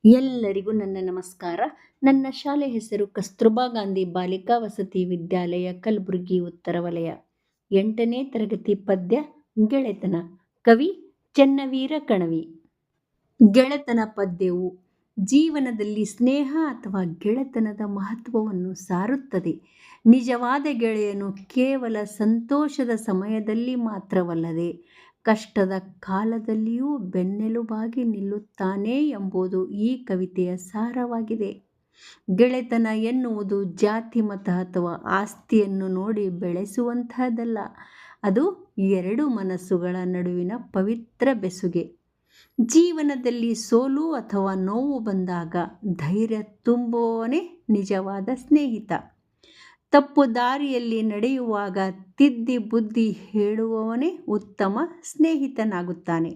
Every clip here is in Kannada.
ಎಲ್ಲರಿಗೂ ನನ್ನ ನಮಸ್ಕಾರ. ನನ್ನ ಶಾಲೆ ಹೆಸರು ಕಸ್ತೂರ್ಬಾ ಗಾಂಧಿ ಬಾಲಿಕಾ ವಸತಿ ವಿದ್ಯಾಲಯ, ಕಲಬುರಗಿ, ಉತ್ತರ ವಲಯ. 8ನೇ ತರಗತಿ ಪದ್ಯ ಗೆಳೆತನ. ಕವಿ ಚೆನ್ನವೀರ ಕಣವಿ. ಗೆಳೆತನ ಪದ್ಯವು ಜೀವನದಲ್ಲಿ ಸ್ನೇಹ ಅಥವಾ ಗೆಳೆತನದ ಮಹತ್ವವನ್ನು ಸಾರುತ್ತದೆ. ನಿಜವಾದ ಗೆಳೆಯನು ಕೇವಲ ಸಂತೋಷದ ಸಮಯದಲ್ಲಿ ಮಾತ್ರವಲ್ಲದೆ ಕಷ್ಟದ ಕಾಲದಲ್ಲಿಯೂ ಬೆನ್ನೆಲುಬಾಗಿ ನಿಲ್ಲುತ್ತಾನೆ ಎಂಬುದು ಈ ಕವಿತೆಯ ಸಾರವಾಗಿದೆ. ಗೆಳೆತನ ಎನ್ನುವುದು ಜಾತಿ, ಮತ ಅಥವಾ ಆಸ್ತಿಯನ್ನು ನೋಡಿ ಬೆಳೆಸುವಂತಹದ್ದಲ್ಲ. ಅದು ಎರಡು ಮನಸ್ಸುಗಳ ನಡುವಿನ ಪವಿತ್ರ ಬೆಸುಗೆ. ಜೀವನದಲ್ಲಿ ಸೋಲು ಅಥವಾ ನೋವು ಬಂದಾಗ ಧೈರ್ಯ ತುಂಬುವವನೇ ನಿಜವಾದ ಸ್ನೇಹಿತ. ತಪ್ಪು ದಾರಿಯಲ್ಲಿ ನಡೆಯುವಾಗ ತಿದ್ದಿ ಬುದ್ಧಿ ಹೇಳುವವನೇ ಉತ್ತಮ ಸ್ನೇಹಿತನಾಗುತ್ತಾನೆ.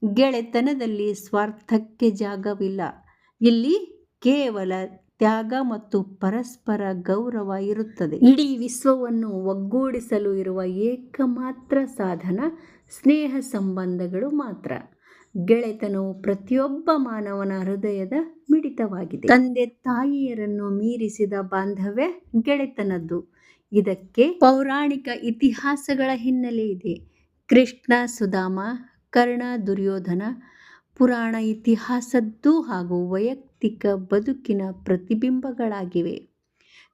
ಗೆಳೆತನದಲ್ಲಿ ಸ್ವಾರ್ಥಕ್ಕೆ ಜಾಗವಿಲ್ಲ. ಇಲ್ಲಿ ಕೇವಲ ತ್ಯಾಗ ಮತ್ತು ಪರಸ್ಪರ ಗೌರವ ಇರುತ್ತದೆ. ಇಡೀ ವಿಶ್ವವನ್ನು ಒಗ್ಗೂಡಿಸಲು ಇರುವ ಏಕಮಾತ್ರ ಸಾಧನ ಸ್ನೇಹ ಸಂಬಂಧಗಳು ಮಾತ್ರ. ಗೆಳೆತನವು ಪ್ರತಿಯೊಬ್ಬ ಮಾನವನ ಹೃದಯದ ಮಿಡಿತವಾಗಿದೆ. ತಂದೆ ತಾಯಿಯರನ್ನು ಮೀರಿಸಿದ ಬಾಂಧವ್ಯ ಗೆಳೆತನದ್ದು. ಇದಕ್ಕೆ ಪೌರಾಣಿಕ ಇತಿಹಾಸಗಳ ಹಿನ್ನೆಲೆ ಇದೆ. ಕೃಷ್ಣ ಸುಧಾಮ, ಕರ್ಣ ದುರ್ಯೋಧನ ಪುರಾಣ ಇತಿಹಾಸದ್ದು ಹಾಗೂ ವೈಯಕ್ತಿಕ ಬದುಕಿನ ಪ್ರತಿಬಿಂಬಗಳಾಗಿವೆ.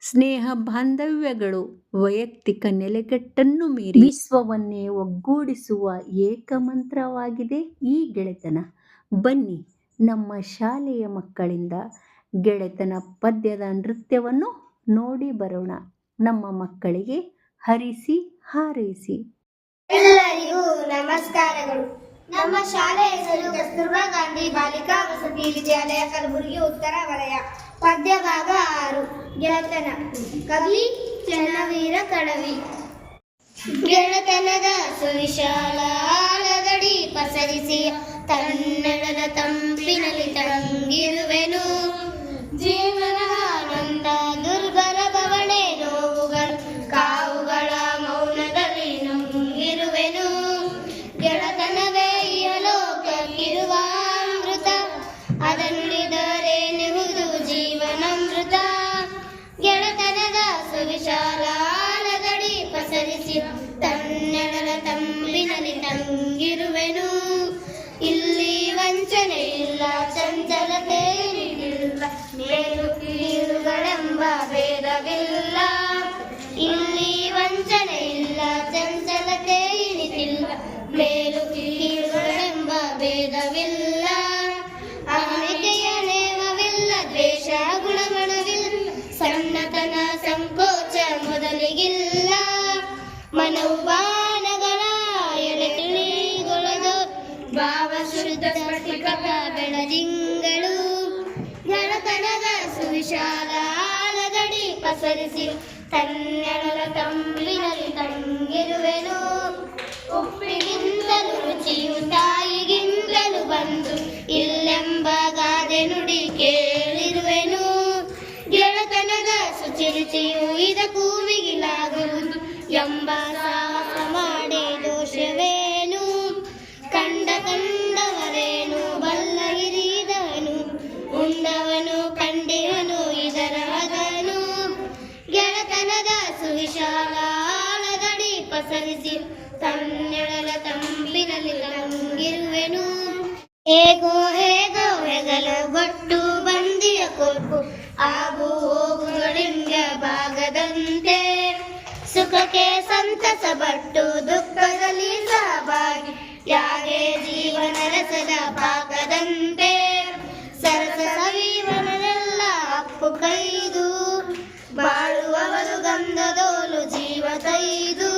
ಸ್ನೇಹ ಬಾಂಧವ್ಯಗಳು ವೈಯಕ್ತಿಕ ನೆಲೆಗಟ್ಟನ್ನು ಮೀರಿ ವಿಶ್ವವನ್ನೇ ಒಗ್ಗೂಡಿಸುವ ಏಕಮಂತ್ರವಾಗಿದೆ ಈ ಗೆಳೆತನ. ಬನ್ನಿ ನಮ್ಮ ಶಾಲೆಯ ಮಕ್ಕಳಿಂದ ಗೆಳೆತನ ಪದ್ಯದ ನೃತ್ಯವನ್ನು ನೋಡಿ ಬರೋಣ. ನಮ್ಮ ಮಕ್ಕಳಿಗೆ ಹರಿಸಿ ಹಾರೈಸಿ. ಎಲ್ಲರಿಗೂ ನಮಸ್ಕಾರಗಳು. ನಮ್ಮ ಶಾಲೆ ಹೆಸರು ಕಸ್ತೂರ್ಬಾ ಗಾಂಧಿ ಬಾಲಿಕಾ ವಸತಿ ವಿದ್ಯಾಲಯ, ಕಲಬುರಗಿ, ಉತ್ತರ ವಲಯ. ಪದ್ಯ ಭಾಗ 6 ಗೆಳೆತನ. ಕವಿ ಚೆನ್ನವೀರ ಕಣವಿ. ಗೆಳೆತನದ ಸುವಿಶಾಲ ಆಲದಡಿ ಪಸರಿಸಿ ತನ್ನಡದ ತಂಪಿನಲ್ಲಿ ತಂಗಿರುವೆನು. ಜೀವನ ಆನಂದ ದುರ್ಬರ ಬವಣೆ ನೋವುಗಳು ಕಾವುಗಳ ಮೌನದಲ್ಲಿ ನುಂಗಿರುವೆನು. ಗೆಳೆತನವೇ ಇಹಲೋಕಕ್ಕಿರುವ ಅಮೃತ, ಅದನ್ನುಳಿದರೇನೆಹುದು ಜೀವನಾಮೃತ. ಗೆಳೆತನದ ಸುವಿಶಾಲ ಆಲದಡಿ ಪಸರಿಸಿ ತನ್ನೆಡಲ ತಂಬಿನಲ್ಲಿ ತಂಗಿರುವೆನು. ಇಲ್ಲಿ ವಂಚನೆ ಇಲ್ಲ, ಚಂಚಲತೆ ಇಲ್ಲ, ಮೇಲು ಕೀಳುಗಳೆಂಬ ಭೇದವಿಲ್ಲ. ಇಲ್ಲಿ ವಂಚನೆ ಇಲ್ಲ, ಚಂಚಲತೆ ಇಳಿದಿಲ್ಲ, ಮೇಲು ಕೀಳುಗಳೆಂಬ ಭೇದವಿಲ್ಲ. ಅಹಮಿಕೆಯ ನೇಮವಿಲ್ಲ, ದ್ವೇಷ ಗುಣಮಣವಿಲ್ಲ, ಸಣ್ಣತನ ಸಂಕೋಚ ಮೊದಲಿಗಿಲ್ಲ. ಮನವು ಬಾಣಗಳ ಎಡೆ ತಿಳಿಗೊಳದು ಭಾವ ಶುದ್ಧ ಸ್ಫಟಿಕದ ಬೆಳದಿಂಗಳು. ಗೆಳೆತನದ ಸುವಿಶಾಲ ಆಲದಡಿ ಪಸರಿಸಿ ತನ್ನೆಡಲ ತಂಬಿನಲ್ಲಿ ತಂಗಿರುವೆನು. ಉಪ್ಪಿಗಿಂತಲೂ ರುಚಿಯು ತಾಯಿಗಿಂತಲೂ ಬಂದು ಇಲ್ಲೆಂಬ ಗಾದೆ ನುಡಿ ಕೇಳಿರುವೆನು. ಗೆಳೆತನದ ಶುಚಿ ರುಚಿಯು ಇದಕ್ಕೂ ಮಿಗಿಲಾಗುವುದು ಎಂಬ ಸಾಹಸ ಮಾಡಿ ದೋಷವೇನು. ಕಂಡವರೇನು ಬಲ್ಲ ಹಿರಿದವನು, ಉಂಡವನು ಕಂಡಿವನು ಇದರ ಮಗನು. ಗೆಳೆತನದ ಸುವಿಶಾಲ ಆಲದಡಿ ಪಸರಿಸಿ ತನ್ನೆಡಲ ತಂಪಿನಲ್ಲಿ ತಂಗಿರುವೆನು. ಹೇಗೋ ಹೆಗಲು ಗೊಟ್ಟು ಬಂದಿಯ ಕೊಟ್ಟು ಆಗು ಹೋಗುಗಳಿಂದ ಭಾಗದಂತೆ. ಸುಖಕ್ಕೆ ಸಂತಸ ಪಟ್ಟು ದುಃಖದಲ್ಲಿ ಸಹಭಾಗಿ ಯಾಗೆ ಜೀವನ ರಸದ ಭಾಗದಂತೆ. ಸರಸ ಸವಿವನೆಲ್ಲ ಅಪ್ಪು ಕೈದು ಬಾಳುವವರು ಗಂಧದೋಲು ಜೀವ ಕೈದು.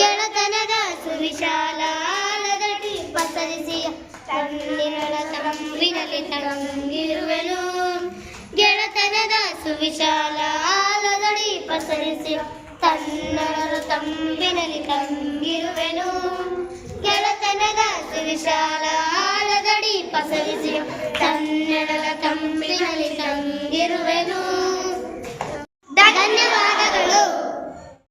ಗೆಳೆತನದ ಸುವಿಶಾಲ ಆಲದಡಿ ಪಸರಿಸಿ ತನ್ನೆಡಲ ತಂಬಿನಲ್ಲಿ ತಂಗಿರುವೆನು. ಗೆಳೆತನದ ಸುವಿಶಾಲ ಆಲದಡಿ ಪಸರಿಸಿ ತನ್ನೆಡಲ ತಂಬಿನಲ್ಲಿ ತಂಗಿರುವೆನು. ಗೆಳೆತನದ ಸುವಿಶಾಲ ಆಲದಡಿ ಪಸರಿಸಿ ತನ್ನೆಡಲ ತಂಬಿನಲ್ಲಿ ತಂಗಿರುವೆನು.